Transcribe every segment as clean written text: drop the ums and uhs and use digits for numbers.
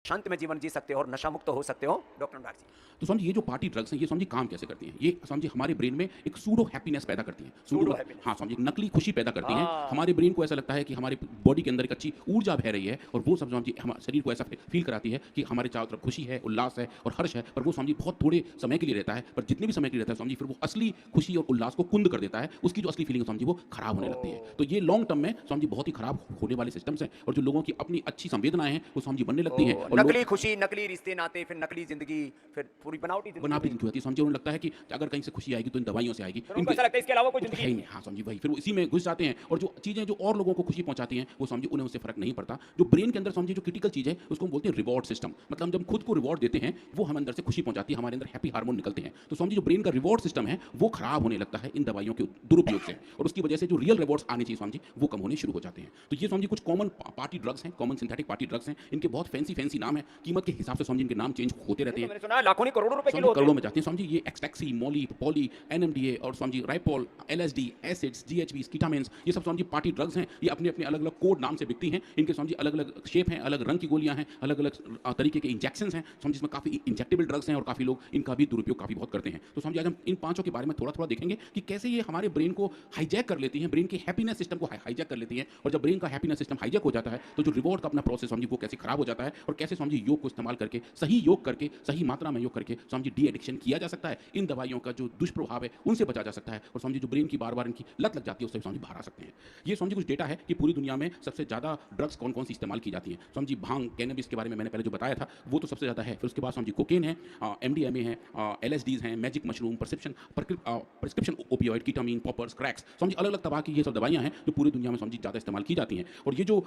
शांति में जीवन जी सकते हो और नशा मुक्त हो सकते हो। डॉक्टर अनुराग जी। तो समझिए ये जो पार्टी ड्रग्स हैं ये समझिए काम कैसे करती हैं। ये समझिए हमारे ब्रेन में एक सूडो हैप्पीनेस पैदा करती हैं। Pseudo happiness. हाँ, समझिए एक नकली खुशी पैदा करती हैं। हाँ। हमारे ब्रेन को ऐसा लगता है कि हमारे बॉडी के अंदर एक अच्छी ऊर्जा बह रही है और वो सब समझिए हमारे शरीर को ऐसा फील कराती है कि हमारे चारों तरफ खुशी है, उल्लास है और हर्ष है। पर वो समझिए बहुत थोड़े समय के लिए रहता है, पर जितने भी समय के लिए रहता है समझिए फिर वो असली खुशी और उल्लास को कुंद कर देता है। उसकी जो असली फीलिंग समझिए वो खराब होने लगती है। तो ये लॉन्ग टर्म में समझिए बहुत ही खराब होने वाले सिस्टम्स हैं और जो लोगों की अपनी अच्छी संवेदनाएं हैं वो समझिए बनने लगती हैं और नकली खुशी, नकली रिश्ते नाते, फिर नकली जिंदगी, फिर पूरी बनावटी जिंदगी। बनावटी जिंदगी होती है। समझिए उन्हें लगता है कि अगर कहीं से खुशी आएगी तो इन दवाइयों से आएगी। फिर उनको ऐसा लगता है इसके अलावा कोई कुछ जिंदगी है ही नहीं। हाँ, समझिए वही फिर वो इसी में घुस जाते हैं और जो चीज़ें जो और लोगों को खुशी पहुंचाती हैं वो समझिए उन्हें उससे फर्क नहीं पड़ता। जो ब्रेन के अंदर समझिए जो क्रिटिकल चीज़ है उसको हम बोलते हैं रिवॉर्ड सिस्टम। मतलब हम जब खुद को रिवॉर्ड देते हैं वो हम अंदर से खुशी पहुंचाती है, हमारे अंदर हैप्पी हार्मोन निकलते हैं। तो समझिए जो ब्रेन का रिवॉर्ड सिस्टम है वो खराब होने लगता है इन दवाइयों के दुरुपयोग से और उसकी वजह से जो रियल रिवॉर्ड्स आने चाहिए समझिए वो कम होने शुरू हो जाते हैं। तो ये समझिए कुछ कॉमन पार्टी ड्रग्स हैं, कॉमन सिंथेटिक पार्टी ड्रग्स हैं। इनके बहुत फैंसी नाम है, कीमत के हिसाब से समझिए इनके नाम चेंज होते रहते हैं। मैंने सुना है लाखों नहीं करोड़ों रुपए किलो समझिए होते करोड़ों हैं। में जाते हैं। समझिए ये एक्सटैक्सी, मॉली, पॉली, एनएमडीए और समझिए राइपोल, एलएसडी, एसिड्स, जीएचबी, कीटामिन्स, ये सब समझिए पार्टी ड्रग्स हैं। ये अपने अपने अलग अलग कोड नाम से बिकती हैं। इनके समझिए अलग अलग शेप हैं, अलग रंग की गोलियां हैं, अलग अलग तरीके के इंजेक्शंस हैं। समझिए इसमें काफ़ी इंजेक्टेबल ड्रग्स हैं और काफ़ी लोग इनका भी दुरुपयोग काफ़ी बहुत करते हैं। तो समझिए आज हम इन पांचों के बारे में थोड़ा थोड़ा देखेंगे कि कैसे ये हमारे ब्रेन को हाईजैक कर लेती हैं, ब्रेन के हैप्पीनेस सिस्टम को हाईजैक कर लेती हैं। और जब ब्रेन का हैप्पीनेस सिस्टम हाईजैक हो जाता है तो जो रिवॉर्ड का अपना प्रोसेस समझिए वो कैसे खराब हो जाता है और कैसे समझिए योग को इस्तेमाल करके सही योग करके सही मात्रा में योग करके समझिए डी एडिक्शन किया जा सकता है। इन दवाइयों का जो दुष्प्रभाव है उनसे बचा जा सकता है और समझिए जो ब्रेन की बार बार इनकी लत लग जाती है उससे समझिए बाहर आ सकते हैं। ये समझिए कुछ डेटा है कि पूरी दुनिया में सबसे ज़्यादा ड्रग्स कौन कौन सी इस्तेमाल की जाती हैं। समझिए भांग, कैनबिस के बारे में मैंने पहले जो बताया था वो तो सबसे ज़्यादा है। फिर उसके बाद समझिए कोकेन है, एमडीएमए है, एलएसडीज हैं, magic mushroom, prescription opioid, ketamine, poppers, cracks, समझिए अलग अलग तरह की ये सब दवाइयाँ हैं जो पूरी दुनिया में समझिए ज़्यादा इस्तेमाल की जाती हैं। और ये जो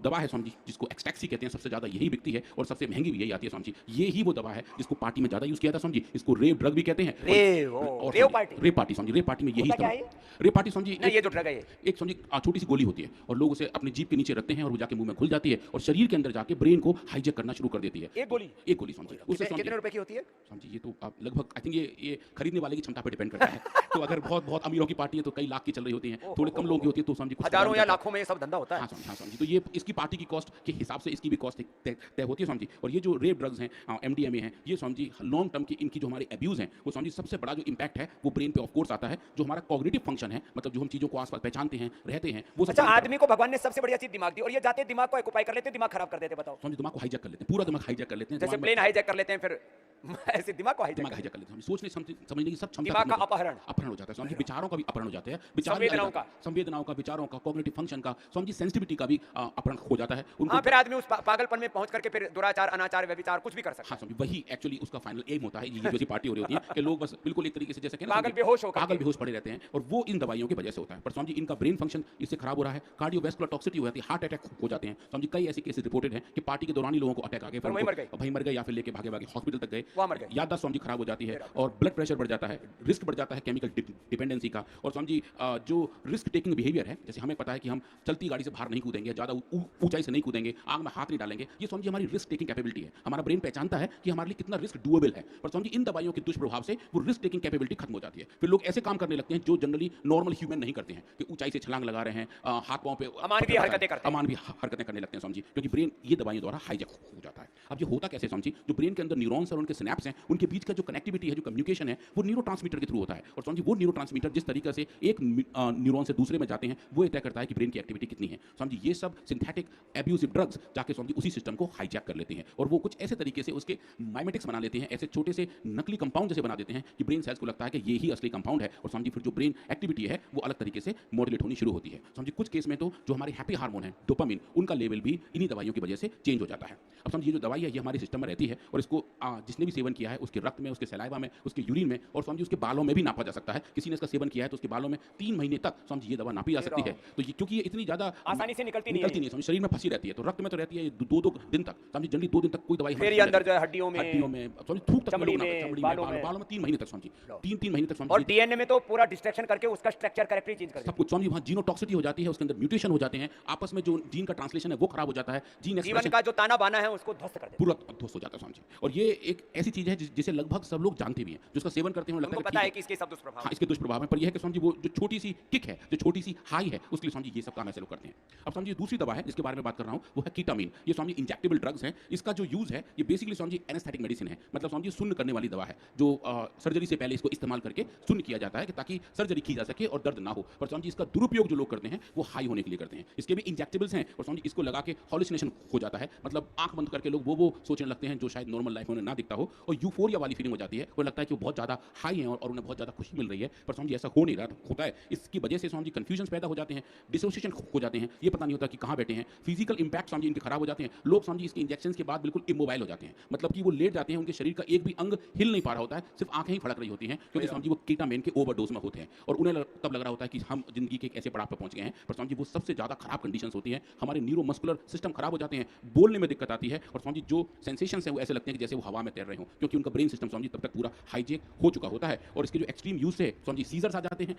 दवा है समझिए जिसको एक्सटैक्सी कहते हैं सबसे ज़्यादा यही बिकती है और सबसे महंगी भी यही आती है। समझिए ये ही वो दवा है जिसको पार्टी में ज़्यादा यूज़ किया था। समझिए इसको रेव ड्रग भी कहते हैं। Rave party. रेव पार्टी समझिए, रेव पार्टी में यही होता क्या इस्तेमाल। है? रेव पार्टी समझिए नहीं, ये जो ड्रग है ये। एक समझिए छोटी सी गोली होती है और लोग उसे अपनी जीभ के नीचे रखते हैं और वो जाके मुंह में घुल जाती है और शरीर के अंदर जाके ब्रेन को हाईजैक करना शुरू कर देती है। एक गोली। एक गोली समझिए उससे कितने रुपए की होती है? समझिए ये तो आप लगभग आई थिंक ये खरीदने वाले की क्षमता पर डिपेंड करता है। तो अगर बहुत बहुत अमीरों की पार्टी है तो कई लाख की चल रही होती है, थोड़े कम लोगों की होती है तो समझिए कुछ हजारों या लाखों में ये सब धंधा होता है। हाँ समझिए तो ये इसकी पार्टी की कॉस्ट के हिसाब से इसकी भी कॉस्ट तय होती है समझिए। और ये जो रेव ड्रग्स हैं, एमडीएमए हैं, ये समझिए लॉन्ग टर्म की इनकी जो हमारे अब्यूज़ हैं वो समझिए सबसे बड़ा जो इम्पैक्ट है वो ब्रेन पे ऑफ कोर्स आता है। जो हमारा कॉग्निटिव फंक्शन है मतलब जो हम चीज़ों को आसपास पहचानते हैं रहते हैं वो अच्छा, आदमी को भगवान ने सबसे बढ़िया चीज दिमाग दी और ये जाते दिमाग को ऑक्यूपाई कर लेते, दिमाग खराब कर देते। बताओ, समझिए दिमाग को हाईजैक कर लेते हैं, पूरा दिमाग हाईजैक कर लेते हैं। जैसे प्लेन हाईजैक कर लेते हैं फिर ऐसे दिमाग को दिमाग हाईजैक कर लेते हैं। सोचने समझने की सब क्षमता दिमाग का अपहरण हो जाता है। समझिए विचारों का भी अपहरण हो जाता है, संवेदनाओं का, विचारों का, कॉग्निटिव फंक्शन का, समझिए सेंसिटिविटी का भी अपहरण हो जाता है उनको। फिर आदमी उस पागलपन में पहुंच करके फिर दुराचार, अनाचार, व्यभिचार कुछ भी कर सकता है। समझिए वही एक्चुअली उसका फाइनल एम होता है। ये जो पार्टी हो रही होती है कि लोग बस बिल्कुल एक तरीके से जैसे पागल बेहोश पड़े रहते हैं और वो इन दवाइयों की वजह से होता है। पर समझिए इनका ब्रेन फंक्शन इससे खराब हो रहा है, कार्डियोवैस्कुलर टॉक्सिटी हो जाती है, हार्ट अटैक हो जाते हैं। समझिए कई ऐसे केसेस रिपोर्टेड हैं कि पार्टी के दौरान ही लोगों को अटैक आ गए, वहीं मर गए या फिर लेके भागे हॉस्पिटल तक गए, याददाश्त समझिए खराब हो जाती है और ब्लड प्रेशर बढ़ जाता है, रिस्क बढ़ जाता है केमिकल डिपेंडेंसी का। और समझिए जो रिस्क टेकिंग बिहेवियर है, जैसे हमें पता है कि हम चलती गाड़ी से बाहर नहीं कूदेंगे, ज़्यादा ऊंचाई से नहीं कूदेंगे, आग में हाथ नहीं डालेंगे, ये समझिए हमारी रिस्क टेकिंग कैपेबिलिटी है। हमारा ब्रेन पहचानता है कि हमारे लिए कितना रिस्क डूएबल है। पर समझिए इन दवाइयों के दुष्प्रभाव से वो रिस्क टेकिंग कैपेबिलिटी खत्म हो जाती है। फिर लोग ऐसे काम करने लगते हैं जो जनरली नॉर्मल ह्यूमन नहीं करते हैं, कि ऊंचाई से छलांग लगा रहे हैं, हाथ पांव पे अमानवीय हरकतें करने लगते हैं समझिए, क्योंकि ब्रेन ये दवाइयों द्वारा हाईजैक हो जाता है। अब ये होता कैसे समझिए, जो ब्रेन के अंदर न्यूरॉन्स और उनके सिनेप्स हैं उनके बीच का जो कनेक्टिविटी है, जो कम्युनिकेशन है, वो न्यूरोट्रांसमीटर के थ्रू होता है। और समझिए वो न्यूरोट्रांसमीटर जिस तरीके से एक न्यूरॉन से दूसरे में जाते हैं वो ये तय करता है कि ब्रेन की एक्टिविटी कितनी है। समझिए ये सब सिंथेटिक एब्यूसिव ड्रग्स जाके समझिए उसी सिस्टम को हाईजैक कर लेते हैं और वो कुछ ऐसे तरीके से उसके माइमेटिक्स बना लेते हैं, ऐसे छोटे से नकली कंपाउंड जैसे बना देते हैं कि ब्रेन सेल्स को लगता है कि ये ही असली कंपाउंड है। और समझिए फिर जो ब्रेन एक्टिविटी है वो अलग तरीके से मॉड्यूलेट होनी शुरू होती है। समझिए कुछ केस में तो जो हमारे हैप्पी हार्मोन है डोपामिन, उनका लेवल भी इन्हीं दवाइयों की वजह से चेंज हो जाता है। अब समझिए जो दवाई है ये हमारे सिस्टम में रहती है और इसको जिसने भी सेवन किया है उसके रक्त में, उसके सलाइवा में, उसके यूरिन में और समझिए उसके बालों में भी नापा जा सकता है। किसी ने इसका सेवन किया है तो उसके बालों में 3 महीने तक समझिए ये दवा नापी जा सकती है। तो ये क्योंकि ये इतनी ज़्यादा आसानी से निकलती नहीं है, समझिए शरीर में फंसी रहती है, तो रक्त में तो रहती है 2 दिन तक। समझिए जनरली 2 दिन तक कोई दवाई फिर अंदर जो है हड्डियों में समझिए थूक तक चमड़ी में, बालों में 3 महीने तक समझिए 3 महीने तक समझिए। और डीएनए में तो पूरा डिस्ट्रक्शन करके उसका स्ट्रक्चर करेक्टली चेंज कर सब कुछ समझिए। वहाँ जीनोटॉक्सिटी हो जाती है, उसके अंदर म्यूटेशन हो जाते हैं, आपस में जो जीन का ट्रांसलेशन है वो खराब हो जाता है, जीन जीवन का जो ताना बाना है उसको ध्वस्त कर देते पूरा ध्वस्त हो जाता है स्वामी जी। और ये एक ऐसी चीज़ है जिसे लगभग सब लोग जानते भी हैं, जिसका सेवन करते हैं, हैं। लगता उनको है पता है ठीक कि इसके सब दुष्प्रभाव हाँ, इसके दुष्प्रभाव हैं, पर यह है कि स्वामी जी वो जो छोटी सी किक है, जो छोटी सी हाई है, उसके लिए स्वामी जी ये सब काम ऐसे लोग करते हैं। अब स्वामी जी दूसरी दवा है जिसके बारे में बात कर रहा हूँ, वो है कीटामीन। ये स्वामी जी इंजेक्टेबल ड्रग्स हैं। इसका जो यूज़ है, ये basically Swami ji anaesthetic medicine है, मतलब स्वामी जी शून्य करने वाली दवा है, जो सर्जरी से पहले इसको इस्तेमाल करके शून्य किया जाता है कि ताकि सर्जरी की जा सके और दर्द ना हो। पर स्वामी जी इसका दुरुपयोग जो लोग करते हैं, वो हाई होने के लिए करते हैं। इसके भी इंजेक्टेबल्स हैं और स्वामी जी इसको लगा के हॉलुसिनेशन हो जाता है, मतलब आंख बंद करके लोग वो सोचने लगते हैं जो शायद नॉर्मल लाइफ में उन्हें ना दिखता हो, और यूफोरिया वाली फीलिंग हो जाती है। वो लगता है कि वो बहुत ज़्यादा हाई हैं और उन्हें बहुत ज़्यादा खुशी मिल रही है, पर स्वामी जी ऐसा हो नहीं रहा होता है। इसकी वजह से स्वामी जी कन्फ्यूजन पैदा हो जाते हैं, डिसोसिएशन हो जाते हैं, ये पता नहीं होता कि कहाँ बैठे हैं। फिजिकल इंपैक्ट स्वामी जी इनके खराब हो जाते हैं। लोग स्वामी जी इसके इंजेक्शन के बाद बिल्कुल इमोबाइल हो जाते हैं, मतलब कि वो लेट जाते हैं, उनके शरीर का एक भी अंग हिल नहीं पा रहा होता है, सिर्फ आंखें ही फड़क रही होती हैं, क्योंकि स्वामी जी वो कीटामीन के ओवरडोज में होते हैं और उन्हें तब लग रहा होता है कि हम जिंदगी के एक ऐसे पड़ाव पर पहुंच गए हैं। पर स्वामी जी वो सबसे ज़्यादा खराब कंडीशंस होती हैं, हमारे न्यूरोमस्कुलर सिस्टम खराब हो जाते हैं, बोलने में दिक्कत आती है, और स्वामी जी जो सेंसेशंस हैं वो ऐसे लगते हैं कि जैसे वो हवा में तैर रहे हों, क्योंकि उनका ब्रेन सिस्टम स्वामी जी तब तक पूरा हाईजेक हो चुका होता है। और इसके जो एक्सट्रीम यूज से स्वामी जी सीजर्स आ जाते हैं,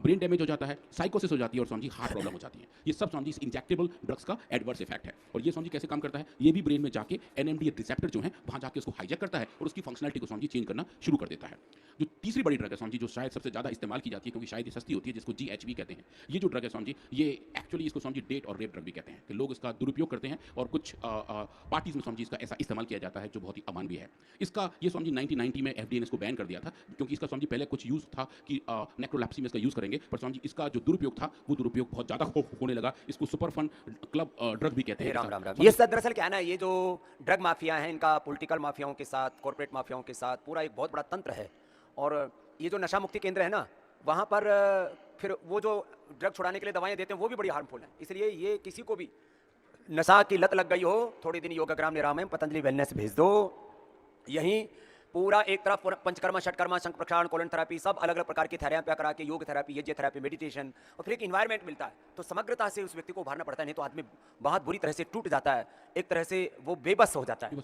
ब्रेन डैमेज हो जाता है, साइकोसिस हो जाती है और स्वामी जी हार्ट प्रॉब्लम हो जाती है। ये सब स्वामी जी इस इंजेक्टेबल ड्रग्स का एडवर्स इफेक्ट है। और ये स्वामी जी कैसे काम करता है, ये भी ब्रेन में जाके NMDA रिसेप्टर जो है वहाँ जाके उसको हाईजेक करता है और उसकी फंक्शनलिटी को स्वामी जी चेंज करना शुरू कर देता है। जो तीसरी बड़ी ड्रग है स्वामी जी, जो शायद सबसे ज़्यादा इस्तेमाल की जाती है क्योंकि शायद ये सस्ती होती है, जिसको GHB कहते हैं। ये जो ड्रग है स्वामी जी, ये एक्चुअली इसको स्वामी जी डेट और रेप ड्रग भी कहते हैं, कि लोग इसका दुरुपयोग करते हैं और कुछ पार्टीज में स्वामी जी इसका ऐसा इस्तेमाल किया जाता है जो बहुत ही अमानवीय है। इसका ये स्वामी जी 1990 में FDA ने इसको बैन कर दिया था, क्योंकि इसका स्वामी जी पहले कुछ यूज़ था कि नेक्रोलैप्सी में इसका यूज़ करेंगे, पर स्वामी जी इसका जो दुरुपयोग था वो दुरुपयोग बहुत ज़्यादा होने लगा। इसको सुपर फन क्लब ड्रग भी कहते हैं। राम राम राम। ये सब दरअसल क्या है ना, ये जो ड्रग माफिया है, इनका पॉलिटिकल माफियाओं के साथ, कॉर्पोरेट माफियाओं के साथ पूरा एक बहुत बड़ा तंत्र है। और ये जो नशा मुक्ति केंद्र है ना, वहाँ पर फिर वो जो ड्रग छुड़ाने के लिए दवाएं देते हैं वो भी बड़ी हार्मफुल हैं। इसलिए ये किसी को भी नशा की लत लग गई हो, थोड़े दिन योगाग्राम निराम में पतंजलि वेलनेस भेज दो। यहीं पूरा एक तरफ पंचकर्मा, षटकर्मा, शंख प्रक्षालन, कोलन थेरेपी, सब अलग अलग प्रकार की थेरेपी करा के, योग थेरेपी, यज्ञ थेरेपी, मेडिटेशन, और फिर एक इन्वायरमेंट मिलता है, तो समग्रता से उस व्यक्ति को उभारना पड़ता है। नहीं तो आदमी बहुत बुरी तरह से टूट जाता है, एक तरह से वो बेबस हो जाता है।